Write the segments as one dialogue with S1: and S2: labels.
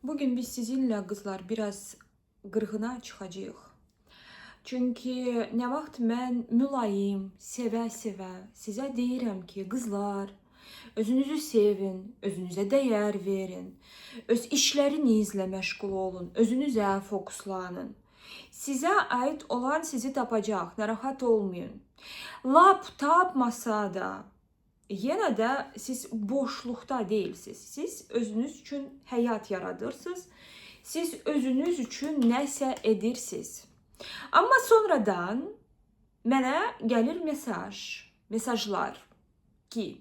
S1: Bugün biz sizinle kızlar biraz qırğına çıxacağıq. Çünki nə vaxt mən mülayim, sevə-sevə sizə deyirəm ki, qızlar, özünüzü sevin, özünüzə dəyər verin, öz işlərinizlə məşğul olun, özünüzə fokuslanın. Sizə aid olan sizi tapacaq, narahat olmayın. Lap tapmasa da, yenə də siz boşluqda deyilsiniz. Siz özünüz üçün həyat yaradırsınız. Siz özünüz üçün nəsə edirsiniz. Amma sonradan mənə gəlir mesajlar ki,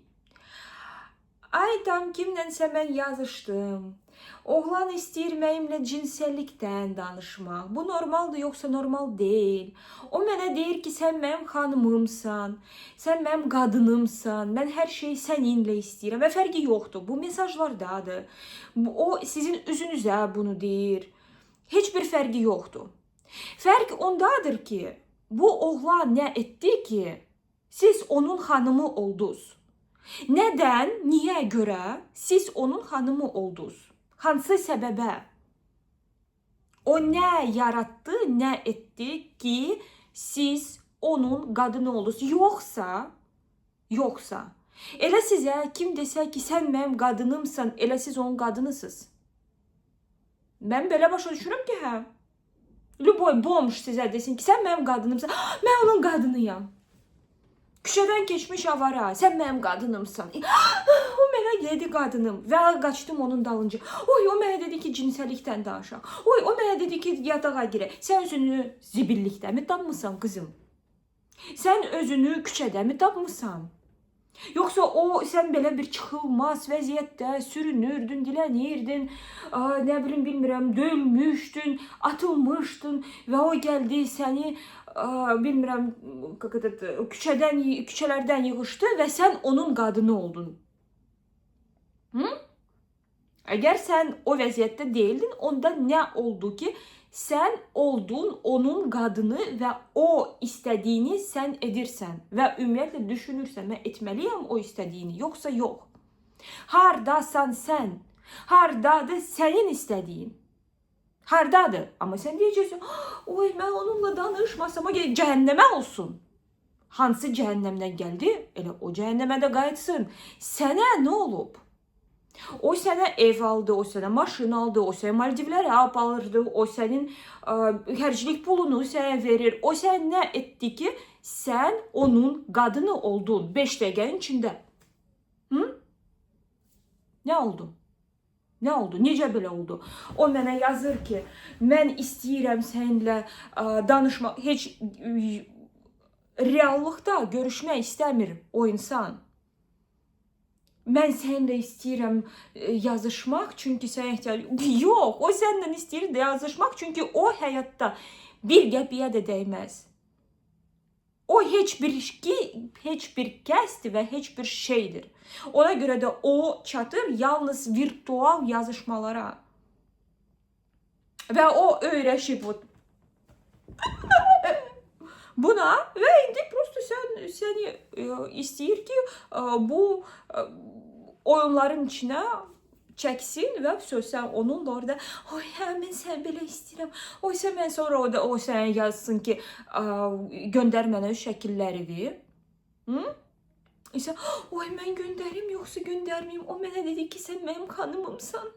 S1: ay tam kimlənsə mən yazışdım. Oğlan istəyir mənimlə cinsəllikdən danışmaq. Bu normaldır yoxsa normal deyil. O mənə deyir ki, sən mənim xanımımsan, sən mənim qadınımsan, mən hər şeyi səninlə istəyirəm və fərqi yoxdur. Bu mesajlardadır. O sizin üzünüzə bunu deyir. Heç bir fərqi yoxdur. Fərq ondadır ki, bu oğlan nə etdi ki, siz onun xanımı oldunuz. Nədən, niyə görə siz onun xanımı oldunuz? Hansı səbəbə? O nə yarattı, nə etdi ki, siz onun qadını oldunuz? Yoxsa, elə sizə kim desə ki, sən mənim qadınımsan, elə siz onun qadınısınız. Mən belə başa düşürəm ki, hə? Любой bomş sizə desin ki, sən mənim qadınımsan, mən onun qadınıyam. Küçədən keçmiş avara, sən mənim qadınımsan. O mənə dedi qadınım və qaçdım onun dalınca. Oy, o mənə dedi ki, cinsəllikdən danışaq. Oy, o mənə dedi ki, yatağa girək. Sən özünü zibillikdəmi tapmısan, qızım? Sən özünü küçədəmi tapmısan? Yoxsa o, sən belə bir çıxılmaz vəziyyətdə sürünürdün, dilənirdin, nə bilim, bilmirəm, dölmüşdün, atılmışdın və o gəldi səni, bilmirəm, küçələrdən yığışdı və sən onun qadını oldun. Əgər sən o vəziyyətdə deyildin, onda nə oldu ki, sən oldun onun qadını və o istədiyini sən edirsən və ümumiyyətlə düşünürsən, mən etməliyəm o istədiyini, yoxsa yox. Hardasan sən? Hardadır sənin istədiyin? Hardadır? Amma sən deyəcəksən, oy, mən onunla danışmasam, o cəhənnəmə olsun. Hansı cəhənnəmdən gəldi? Elə o cəhənnəmə də qayıtsın. Sənə nə olub? O sənə ev aldı, o sənə maşın aldı, o sənə Maldivlərə aparırdı, o sənin hərcilik pulunu sənə verir. O sən nə etdi ki, sən onun qadını oldun 5 dəqiqənin içində? Nə oldu? Nə oldu? Necə belə oldu? O mənə yazır ki, mən istəyirəm səninlə danışmaq, heç reallıqda görüşmək istəmir o insan. Mən səninlə istəyirəm yazışmaq, çünki sənə ehtiyac... Yox, o səndən istəyir yazışmaq, çünki o həyatda bir qəpiyə də dəyməz. O heç bir kəsdir və heç bir şeydir. Ona görə də o çatır yalnız virtual yazışmalara. Və o öyrəşib buna və indi prosto səni istəyir ki, bu oyunların içinə çəksin və sən onunla orada, oy, mən sən belə istəyirəm, oy, mən sonra o sənə yazsın ki, göndər mənə şəkilləri. İsə, oy, mən göndərim, yoxsa göndərməyim, o mənə dedi ki, sən mənim xanımımsan.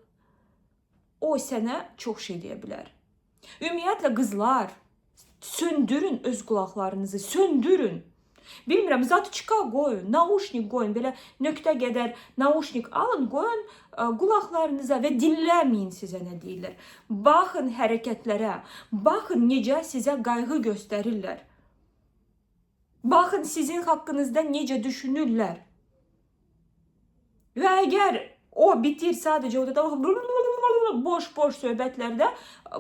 S1: O sənə çox şey deyə bilər. Ümumiyyətlə, qızlar, söndürün öz qulaqlarınızı, söndürün. Bilmirəm, zatçıqa qoyun, naushnik qoyun, belə nöqtə qədər naushnik alın, qoyun qulaqlarınıza və dinləməyin sizə nə deyirlər. Baxın hərəkətlərə, baxın necə sizə qayğı göstərirlər. Baxın sizin haqqınızda necə düşünürlər. Və əgər o bitir sadəcə orada boş söhbətlərdə,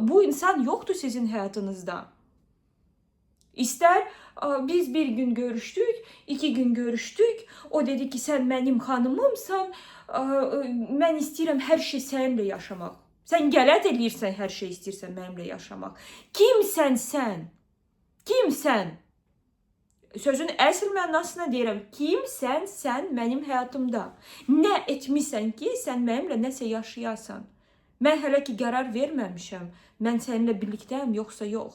S1: bu insan yoxdur sizin həyatınızda. İstər biz bir gün görüşdük, 2 gün görüşdük, o dedi ki, sən mənim xanımımsan, mən istəyirəm hər şey səninlə yaşamaq. Sən qələt eləyirsən, hər şey istəyirsən mənimlə yaşamaq. Kimsən sən? Kimsən? Sözün əsl mənasına deyirəm, kimsən sən mənim həyatımda? Nə etmisən ki, sən mənimlə nəsə yaşayasan? Mən hələ ki qərar verməmişəm. Mən səninlə birlikdəyəm yoxsa yox.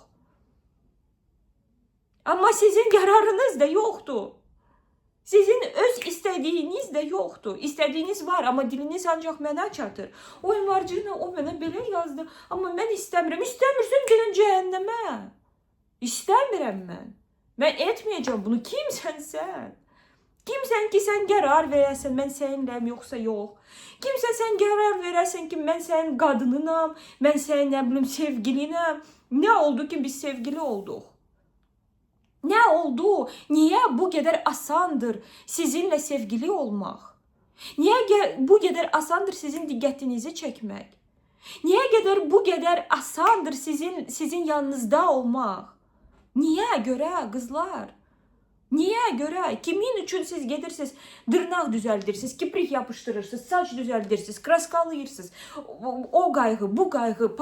S1: Amma sizin qərarınız da yoxdur. Sizin öz istədiyiniz də yoxdur. İstədiyiniz var, amma diliniz ancaq mənə çatır. Oy Marcina, o mənə belə yazdı, amma mən istəmirəm. İstəmirsən gəlin cəhənnəmə. İstəmirəm mən. Mən etməyəcəm bunu. Kimsən sən? Kimsən ki, sən qərar verəsən, mən səninləyəm yoxsa yox. Kimsən sən qərar verəsən ki, mən sənin qadınınam, mən sənin nə bilim sevgilinəm. Nə oldu ki, biz sevgili olduq? Nə oldu? Niyə bu qədər asandır sizinlə sevgili olmaq? Niyə bu qədər asandır sizin diqqətinizi çəkmək? Niyə bu qədər asandır sizin yanınızda olmaq? Niyə görə qızlar? Niyə görə? Kimin üçün siz gedirsiniz, dırnaq düzəldirsiniz, kiprik yapışdırırsınız, saç düzəldirsiniz, kraskalayırsınız, o qayğı, bu qayğı,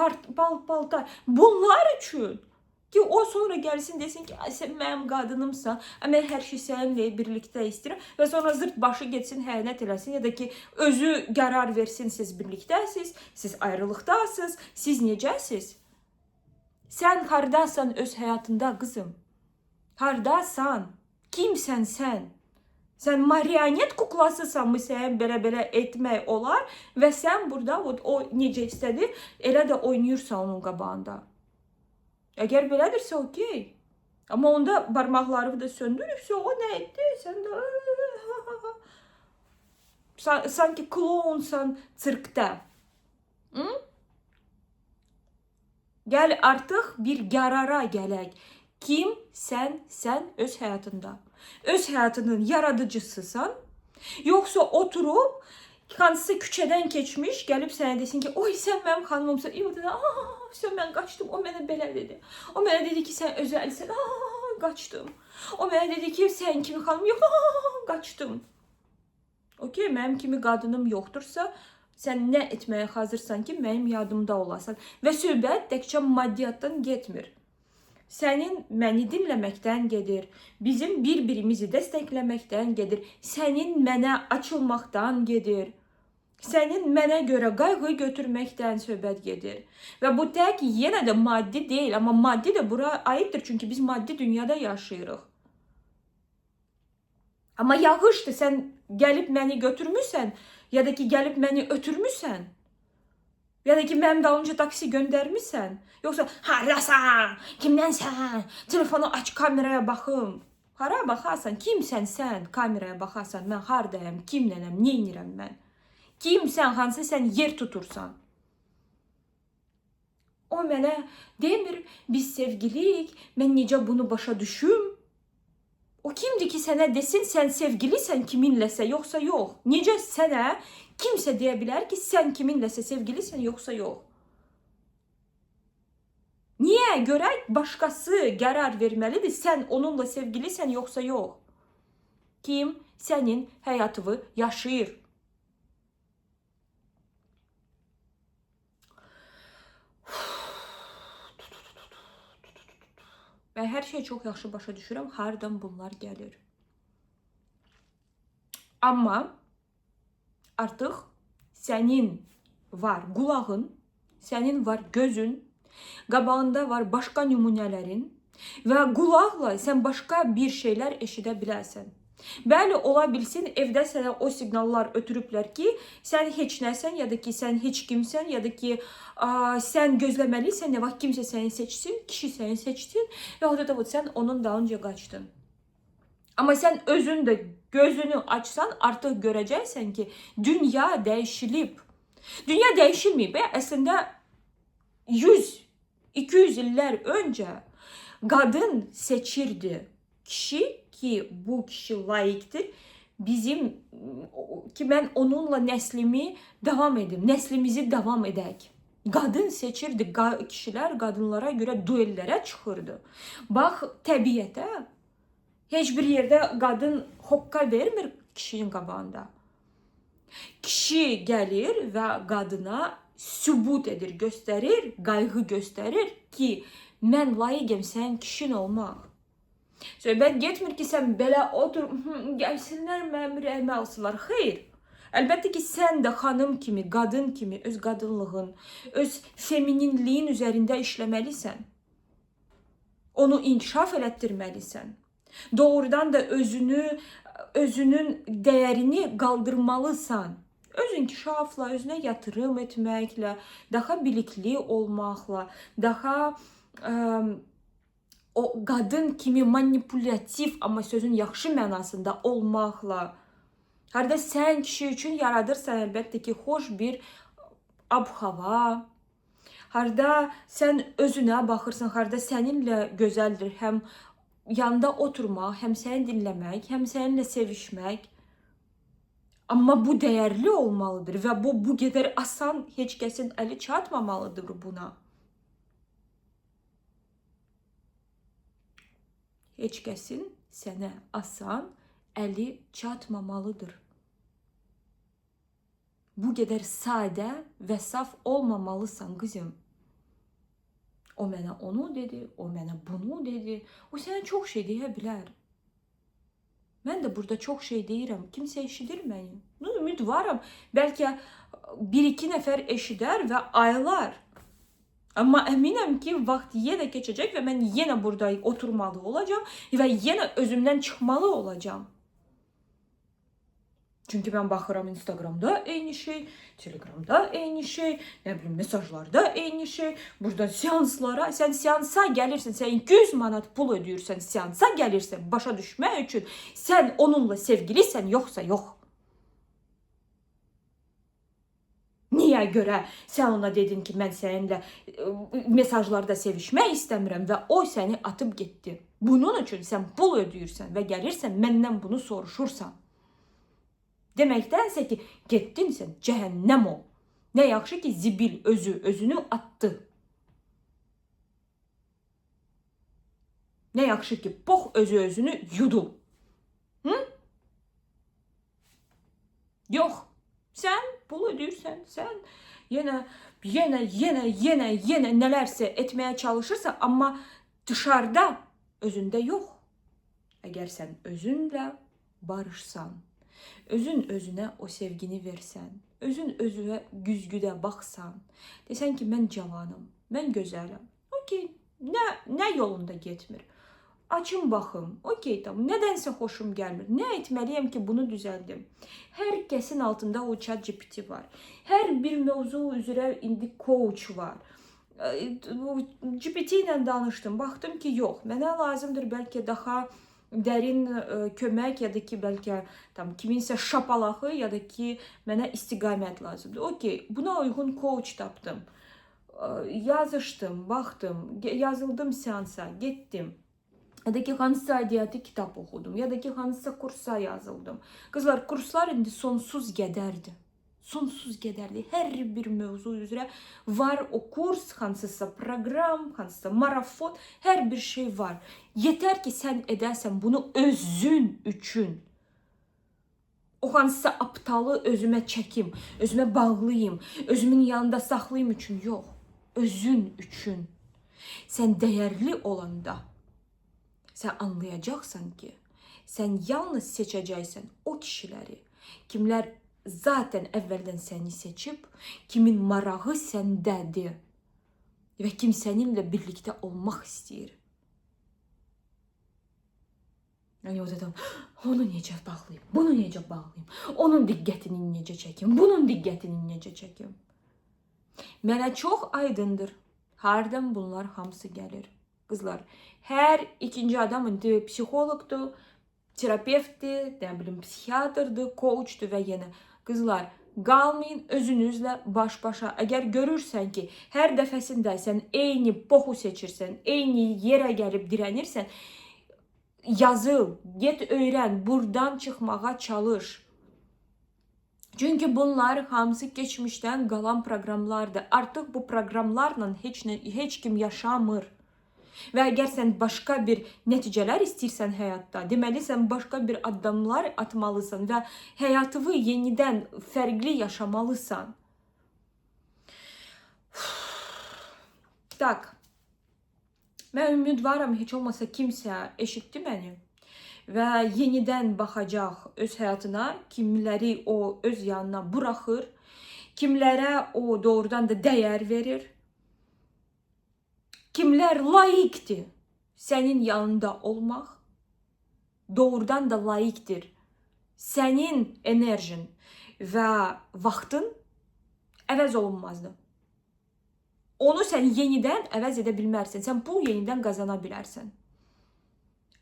S1: paltar, bunlar üçün. Ki o sonra gəlsin desin ki, sən mənim qadınımsan, mən hər şey səninlə birlikdə istəyirəm və sonra zırt başı getsin, həyənət eləsin ya da ki, özü qərar versin, siz birlikdəsiz, siz ayrılıqdasınız, siz necəsiz? Sən hardasan öz həyatında qızım? Hardasan? Kimsən sən? Sən marionet kuklasısanmı sən belə etmək olar və sən burada o necə istədi, elə də oynayırsan onun qabağında. Əgər belədirsə, okey. Amma onda barmaqları da söndürübsə, o nə etdi? Sən də sanki klounsan sirkdə. Gəl artıq bir qərara gələk. Kim sən öz həyatında? Öz həyatının yaradıcısısan? Yoxsa oturub, hansısa küçədən keçmiş, gəlib sənə desin ki, oy sən mənim xanımımsan. Sən mən qaçdım, o mənə belə dedi. O mənə dedi ki, sən özəlsən, qaçdım. O mənə dedi ki, sən kimi xanım yox, qaçdım. Okey, mənim kimi qadınım yoxdursa, sən nə etməyə hazırsan ki, mənim yadımda olasan. Və söhbət təkcə maddiyyatdan getmir. Sənin məni dinləməkdən gedir, bizim bir-birimizi dəstəkləməkdən gedir, sənin mənə açılmaqdan gedir, sənin mənə görə qayğı götürməkdən söhbət gedir. Və bu tək yenə də maddi deyil, amma maddi də bura aiddir, çünki biz maddi dünyada yaşayırıq. Amma yağışdır, sən gəlib məni götürmüsən, ya da ki gəlib məni ötürmüsən. Ya da ki, mənim dalınca taksi göndərmişsən. Yoxsa, harasan, kimdənsən, telefonu aç, kameraya baxım. Hara baxarsan, kimsən sən, kameraya baxarsan, mən hardayam, kimlənəm, neynirəm mən? Kimsən, hansı sən yer tutursan? O mənə demir, biz sevgiliyik, mən necə bunu başa düşüm? O kimdir ki, sənə desin, sən sevgilisən kiminləsə, yoxsa yox? Necə sənə kimsə deyə bilər ki, sən kiminləsə sevgilisən, yoxsa yox? Niyə görə başqası qərar verməlidir, sən onunla sevgilisən, yoxsa yox? Kim sənin həyatını yaşayır? Mən hər şeyi çox yaxşı başa düşürəm, hardan bunlar gəlir. Amma artıq sənin var qulağın, sənin var gözün, qabağında var başqa nümunələrin və qulaqla sən başqa bir şeylər eşidə bilərsən. Bəli, ola bilsin, evdə sənə o siqnallar ötürüblər ki, sən heç nəsən, ya da ki, sən heç kimsən, ya da ki, sən gözləməlisən, nə vaxt kimsə səni seçsin, kişi səni seçsin və o da sən onun dalınca qaçdın. Amma sən özün də gözünü açsan, artıq görəcəksən ki, dünya dəyişilib. Dünya dəyişilməyib. Əslində 100-200 illər öncə qadın seçirdi kişi ki, bu kişi layiqdir. Bizim ki, mən onunla nəslimi davam edim, nəslimizi davam edək. Qadın seçirdi, kişilər qadınlara görə duellərə çıxırdı. Bax, təbiətə. Heç bir yerdə qadın hoqqa vermir kişinin qabağında. Kişi gəlir və qadına sübut edir, göstərir, qayğı göstərir ki, mən layiqəm sən kişin olmaq. Söhbət getmir ki, sən belə otur, gəlsinlər mənim ürəyimi alsınlar. Xeyr, Əlbəttə ki, sən də xanım kimi, qadın kimi öz qadınlığın, öz femininliyin üzərində işləməlisən. Onu inkişaf elətdirməlisən. Doğrudan da özünün dəyərini qaldırmalısan. Öz inkişafla, özünə yatırım etməklə, daha bilikli olmaqla, daha o qadın kimi manipulativ, amma sözün yaxşı mənasında olmaqla, harada sən kişi üçün yaradırsan əlbəttə ki, xoş bir ab-hava, harada sən özünə baxırsan, harada səninlə gözəldir, həm yanında oturmaq, həm səni dinləmək, həm səninlə sevişmək. Amma bu dəyərli olmalıdır və bu qədər asan heç kəsin əli çatmamalıdır buna. Heç kəsin sənə asan əli çatmamalıdır. Bu qədər sadə və saf olmamalısan qızım. O mənə onu dedi, o mənə bunu dedi. O sənə çox şey deyə bilər. Mən də burada çox şey deyirəm. Kimsə eşidir məni. Ümid varam. Bəlkə 1-2 nəfər eşidər və aylar. Amma əminəm ki, vaxt yenə keçəcək və mən yenə burada oturmalı olacağım və yenə özümdən çıxmalı olacağım. Çünki mən baxıram Instagramda eyni şey, Telegramda eyni şey, mesajlarda eyni şey. Burada seanslara, sən seansa gəlirsən, sən 200 manat pul ödəyirsən, seansa gəlirsən başa düşmək üçün. Sən onunla sevgilisən, yoxsa yox. Niyə görə sən ona dedin ki, mən səninlə mesajlarda sevişmək istəmirəm və o səni atıb getdi. Bunun üçün sən pul ödəyirsən və gəlirsən məndən bunu soruşursan. Deməkdənsə ki, getdin sən, cəhənnəm ol. Nə yaxşı ki, zibil özünü attı. Nə yaxşı ki, pox özünü yudu. Yox, sən pul ödəyirsən, sən yenə nələrsə etməyə çalışırsan, amma dışarıda özündə yox. Əgər sən özünlə barışsan, özün özünə o sevgini versən, özün özünə güzgüdə baxsan, desən ki, mən cavanım, mən gözələm. Okey, nə yolunda getmir? Açın baxım, okey, tamam, nədənsə xoşum gəlmir. Nə etməliyəm ki, bunu düzəldim? Hər kəsin altında o ChatGPT var. Hər bir mövzu üzrə indi coach var. GPT ilə danışdım, baxdım ki, yox, mənə lazımdır bəlkə daha dərin kömək ya da ki, bəlkə kiminsə şapalağı ya da ki, mənə istiqamət lazımdır. Okey, buna uyğun coach tapdım. Yazışdım, baxdım, yazıldım seansa, getdim. Ya da ki, hansısa aidiyyatı kitab oxudum. Ya da ki, hansısa kursa yazıldım. Qızlar, kurslar indi sonsuz qədərdir. Sonsuz qədərdir. Hər bir mövzu üzrə var o kurs, hansısa proqram, hansısa marafon, hər bir şey var. Yetər ki, sən edəsən bunu özün üçün. O hansısa aptalı özümə çəkim, özümə bağlayayım, özümün yanında saxlayayım üçün yox. Özün üçün. Sən dəyərli olanda, sən anlayacaqsan ki, sən yalnız seçəcəksən o kişiləri, kimlər zaten əvvəldən səni seçib, kimin marağı səndədir və kim səninlə birlikdə olmaq istəyir. Yəni o zaman onu necə bağlayım, bunu necə bağlayım, onun diqqətini necə çəkim, bunun diqqətini necə çəkim. Mənə çox aydındır, hardan bunlar hamısı gəlir. Qızlar, hər ikinci adam indi psixologdur, terapevtdir, psixiatrdır, coachdur və yenə. Qızlar, qalmayın özünüzlə baş-başa. Əgər görürsən ki, hər dəfəsində sən eyni poxu seçirsən, eyni yerə gəlib dirənirsən, yazıl, get öyrən, buradan çıxmağa çalış. Çünki bunlar hamısı keçmişdən qalan proqramlardır. Artıq bu proqramlarla heç kim yaşamır. Və əgər sən başqa bir nəticələr istəyirsən həyatda, deməli sən başqa bir addımlar atmalısan və həyatını yenidən fərqli yaşamalısan. Tak. Mən ümidvaram heç olmasa kimsə eşitdi məni ve yeniden bakacaq öz həyatına, kimləri o öz yanına bırakır, kimlərə o doğrudan da dəyər verir, kimlər layiqdir sənin yanında olmaq, doğrudan da layiqdir sənin enerjin və vaxtın əvəz olunmazdır. Onu sən yenidən əvəz edə bilmərsən, sən pul yenidən qazana bilərsən.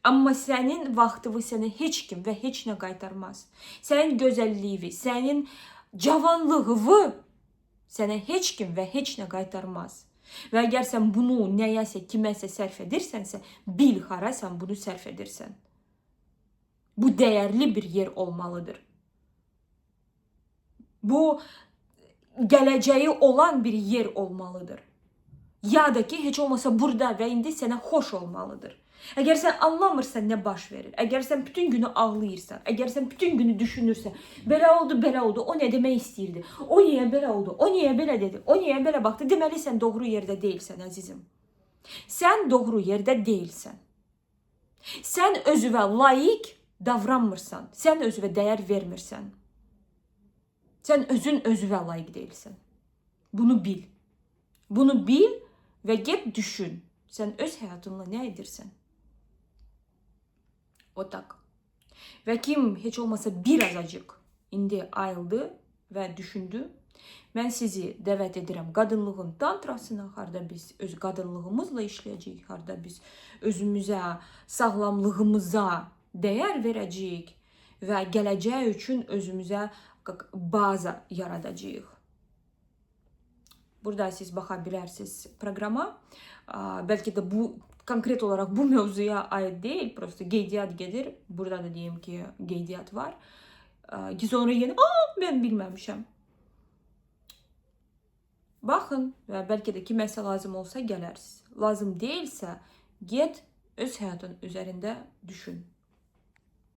S1: Amma sənin vaxtını sənə heç kim və heç nə qaytarmaz. Sənin gözəlliyi, sənin cavanlığını sənə heç kim və heç nə qaytarmaz. Və əgər sən bunu nəyəsə, kiməsə sərf edirsənsə, bil hara sən bunu sərf edirsən. Bu dəyərli bir yer olmalıdır. Bu gələcəyi olan bir yer olmalıdır. Ya da ki, heç olmasa burada və indi sənə xoş olmalıdır. Əgər sən anlamırsan nə baş verir, əgər sən bütün günü ağlayırsan, əgər sən bütün günü düşünürsən, belə oldu, o nə demək istəyirdi, o niyə belə oldu, o niyə belə dedi, o niyə belə baxdı, deməli sən doğru yerdə deyilsən, əzizim. Sən doğru yerdə deyilsən. Sən özünə layiq davranmırsan, sən özünə dəyər vermirsən. Sən özünə layiq deyilsən. Bunu bil. Bunu bil və get düşün. Sən öz həyatınla nə edirsən? O tak. Və kim heç olmasa biraz acıq indi ayıldı və düşündü, mən sizi dəvət edirəm qadınlığın tantrasına, harda biz öz qadınlığımızla işləyəcəyik, harda biz özümüzə, sağlamlığımıza dəyər verəcəyik və gələcək üçün özümüzə baza yaradacağıq. Burada siz baxa bilərsiniz proqrama. Bəlkə də bu konkret olaraq bu mövzuya aid deyil. Prosta qeydiyyat gedir. Burada da deyim ki, qeydiyyat var. Sonra yeni, mən bilməmişəm. Baxın və bəlkə də kiməsə lazım olsa gələrsiniz. Lazım deyilsə, get öz həyatın üzərində düşün.